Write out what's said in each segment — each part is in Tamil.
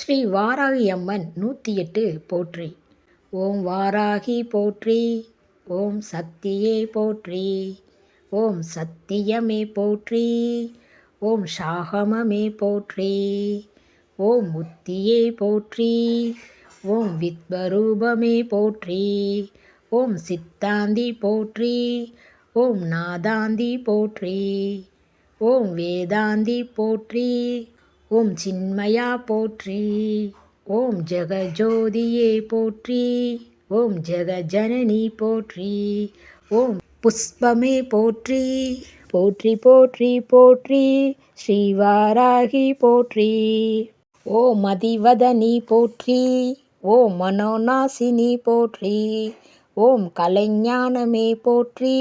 ஸ்ரீ வாராகி அம்மன் 108 போற்றி. ஓம் வாராகி போற்றி. ஓம் சக்தியே போற்றி. ஓம் சத்தியமே போற்றி. ஓம் சாகமமே போற்றி. ஓம் முத்தியே போற்றி. ஓம் வித்வரூபமே போற்றி. ஓம் சித்தாந்தி போற்றி. ஓம் நாதாந்தி போற்றி. ஓம் வேதாந்தி போற்றி. ஓம் சின்மயா போற்றி. ஓம் ஜெகஜோதியே போற்றி. ஓம் ஜெகஜனனி போற்றி. ஓம் புஷ்பமே போற்றி. போற்றி போற்றி போற்றி ஸ்ரீ வாராகி போற்றி. ஓம் மதிவதனி போற்றி. ஓம் மனோநாசினி போற்றி. ஓம் கலைஞானமே போற்றி.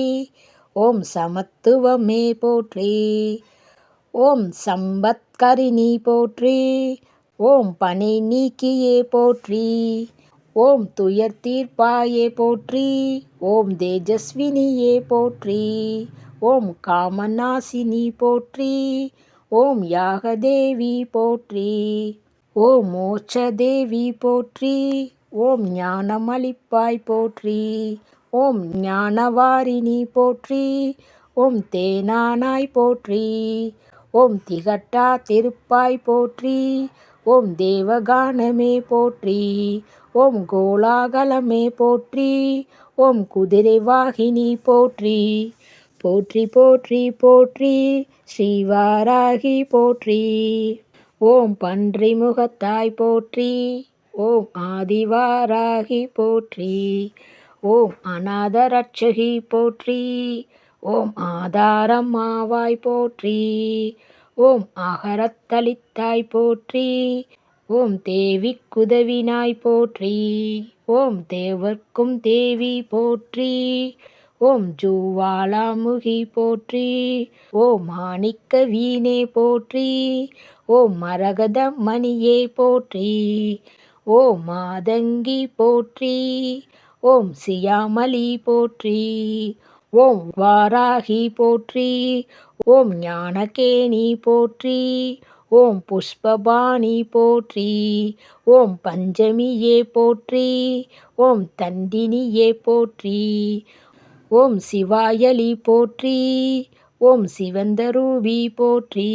ஓம் சமத்துவமே போற்றி. ஓம் சம்பத்கரிணி போற்றி. ஓம் பனை நீக்கியே போற்றி. ஓம் துயர் தீர்ப்பாயே போற்றி. ஓம் தேஜஸ்வினியே போற்றி. ஓம் காமநாசினி போற்றி. ஓம் யாகதேவி போற்றி. ஓம் மோட்சதேவி போற்றி. ஓம் ஞானமளிப்பாய் போற்றி. ஓம் ஞானவாரிணி போற்றி. ஓம் தேனானாய் போற்றி. ஓம் திகட்டா திருப்பாய் போற்றி. ஓம் தேவகானமே போற்றி. ஓம் கோலாகலமே போற்றி. ஓம் குதிரை வாகினி போற்றி. போற்றி போற்றி போற்றி ஸ்ரீ வாராகி போற்றி. ஓம் பன்றி முகத்தாய் போற்றி. ஓம் ஆதிவாராகி போற்றி. ஓம் அநாதரட்சகி போற்றி. ஓம் ஆதாரம் ஆவாய் போற்றி. ஓம் அகரத்தளித்தாய் போற்றி. ஓம் தேவி குதவினாய் போற்றி. ஓம் தேவர்க்கும் தேவி போற்றி. ஓம் ஜூவாலாமுகி போற்றி. ஓம் மாணிக்க வீணே போற்றி. ஓம் மரகத மணியே போற்றி. ஓம் மாதங்கி போற்றி. ஓம் சியாமளி போற்றி. ஓம் வாராகி போற்றி. ஓம் ஞானகேணி போற்றி. ஓம் புஷ்பபாணி போற்றி. ஓம் பஞ்சமியே போற்றி. ஓம் தண்டினியே போற்றி. ஓம் சிவாயலி போற்றி. ஓம் சிவந்தரூபி போற்றி.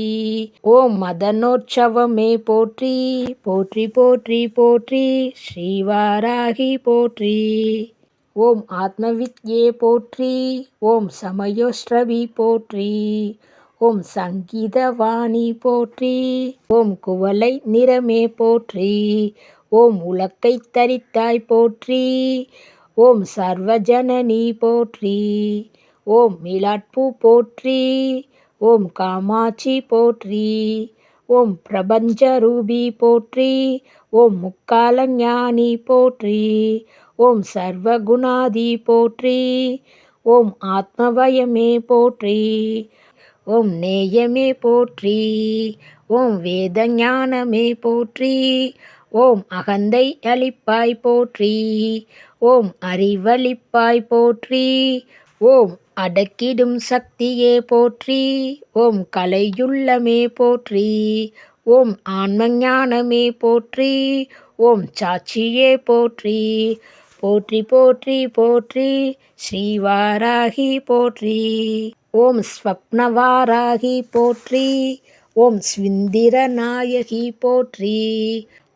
ஓம் மதனோற்சவமே போற்றி. போற்றி போற்றி போற்றி ஸ்ரீ வாராகி போற்றி. ஓம் ஆத்மவித்யே போற்றி. ஓம் சமயோஸ்ரவி போற்றி. ஓம் சங்கீதவாணி போற்றி. ஓம் குவளை நிறமே போற்றி. ஓம் உலக்கை தரித்தாய் போற்றி. ஓம் சர்வஜனனி போற்றி. ஓம் மிலாட்பூ போற்றி. ஓம் காமாட்சி போற்றி. ஓம் பிரபஞ்சரூபி போற்றி. ஓம் முக்கால ஞானி போற்றி. ஓம் சர்வகுணாதி போற்றி. ஓம் ஆத்மவயமே போற்றி. ஓம் நேயமே போற்றி. ஓம் வேத ஞானமே போற்றி. ஓம் அகந்தை அளிப்பாய் போற்றி. ஓம் அறிவளிப்பாய் போற்றி. ஓம் அடக்கிடும் சக்தியே போற்றி. ஓம் கலையுள்ளமே போற்றி. ஓம் ஆன்மஞானமே போற்றி. ஓம் சாட்சியே போற்றி. போற்றி போற்றி போற்றி ஸ்ரீ வாராகி போற்றி. ஓம் ஸ்வப்னவாராகி போற்றி. ஓம் ஸ்விந்திர நாயகி போற்றி.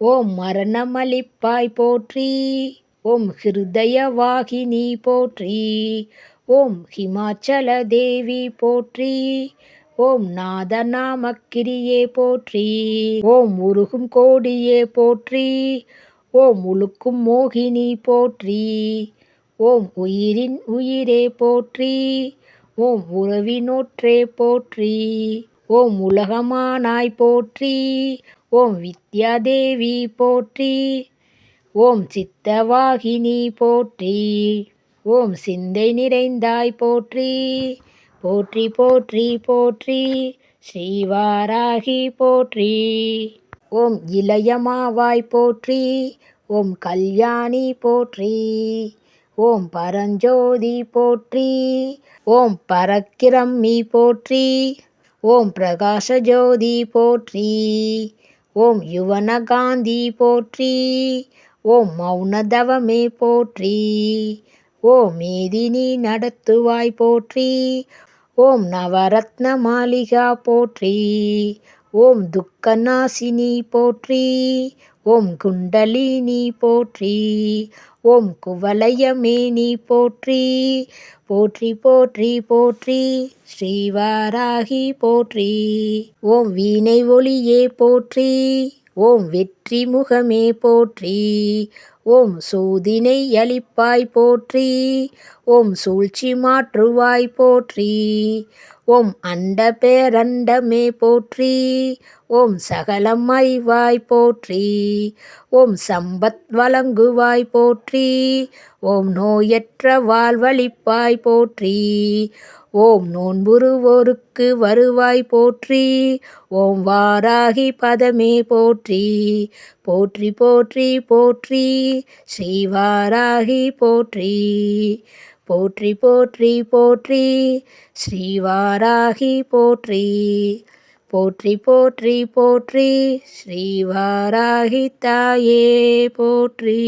ஓம் மரணமளிப்பாய் போற்றி. ஓம் ஹிருதயவாகினி போற்றி. ஓம் ஹிமாச்சல தேவி போற்றி. ஓம் நாதநாமக்கிரியே போற்றி. ஓம் உருகும் கோடியே போற்றி. ஓம் உழுக்கும் மோகினி போற்றி. ஓம் உயிரின் உயிரே போற்றி. ஓம் உறவினோற்றே போற்றி. ஓம் உலகமானாய் போற்றி. ஓம் வித்யாதேவி போற்றி. ஓம் சித்தவாகினி போற்றி. ஓம் சிந்தை நிறைந்தாய் போற்றி. போற்றி போற்றி போற்றி ஸ்ரீ வாராகி போற்றி. ஓம் இளையமாவாய் போற்றி. ஓம் கல்யாணி போற்றி. ஓம் பரஞ்சோதி போற்றி. ஓம் பரக்கிரமி போற்றி. ஓம் பிரகாசஜோதி போற்றி. ஓம் யுவனகாந்தி போற்றி. ஓம் மௌனதவமே போற்றி. ஓம் மேதினி நடத்துவாய் போற்றி. ஓம் நவரத்ன மாளிகா போற்றி. ஓம் துக்கநாசினி போற்றி. ஓம் குண்டலினி போற்றி. ஓம் குவலயமேனி போற்றி. போற்றி போற்றி போற்றி ஸ்ரீவாராகி போற்றி. ஓம் வீணை ஒளியே போற்றி. ஓம் வெற்றி முகமே போற்றி. ஓம் சூதினை அளிப்பாய் போற்றி. ஓம் சூழ்ச்சி மாற்றுவாய் போற்றி. ஓம் அண்ட பேரண்டமே போற்றி. ஓம் சகலம் அறிவாய் போற்றி. ஓம் சம்பத் வழங்குவாய் போற்றி. ஓம் நோயற்ற வாழ்வளிப்பாய் போற்றி. ஓம் நோன்புறுவோருக்கு வருவாய் போற்றி. ஓம் வாராகி பதமே போற்றி. போற்றி போற்றி போற்றி ஸ்ரீவாராகி போற்றி. போற்றி போற்றி போற்றி ஸ்ரீவாராகி போற்றி. போற்றி போற்றி போற்றி ஸ்ரீவாராகி தாயே போற்றி.